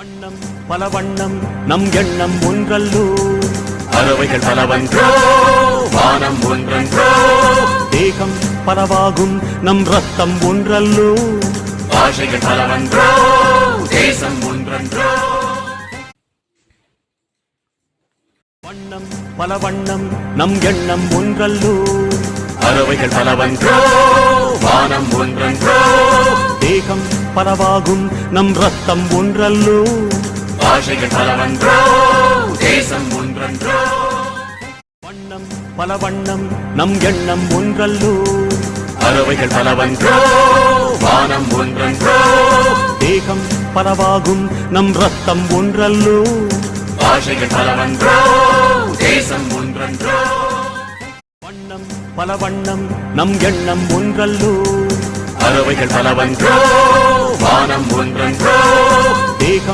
வண்ணம் பல வண்ணம் நம் எண்ணம் ஒன்றல்லோ பறவைகள் பலவன்றோ வானம் ஒன்றன்றோ தேகம் பலவாகும் நம் ரத்தம் ஒன்றல்லோ பாஷைகள் பலவன்றோ தேசம் ஒன்றன்றோ வண்ணம் பல வண்ணம் நம் எண்ணம் ஒன்றல்லோ பறவைகள் பலவன்றோ வானம் ஒன்றன்றோ தேகம் பலவாகும் நம் ரத்தம் ஒன்றல்லோ பாஷைகள் பலவன்றோ தேசம் ஒன்றன்றோ வண்ணம் பல வண்ணம் நம் எண்ணம் ஒன்றல்லோ பறவைகள் பலவன்றோ வானம் ஒன்றன்றோ தேகம் பலவாகும் நம் ரத்தம் ஒன்றல்லோ பாஷைகள் பலவன்றோ தேசம் ஒன்றன்றோ வண்ணம் பல வண்ணம் நம் எண்ணம் ஒன்றல்லோ பறவைகள் பலவன்றோ வானம் ஒன்றன்றோ தேகம்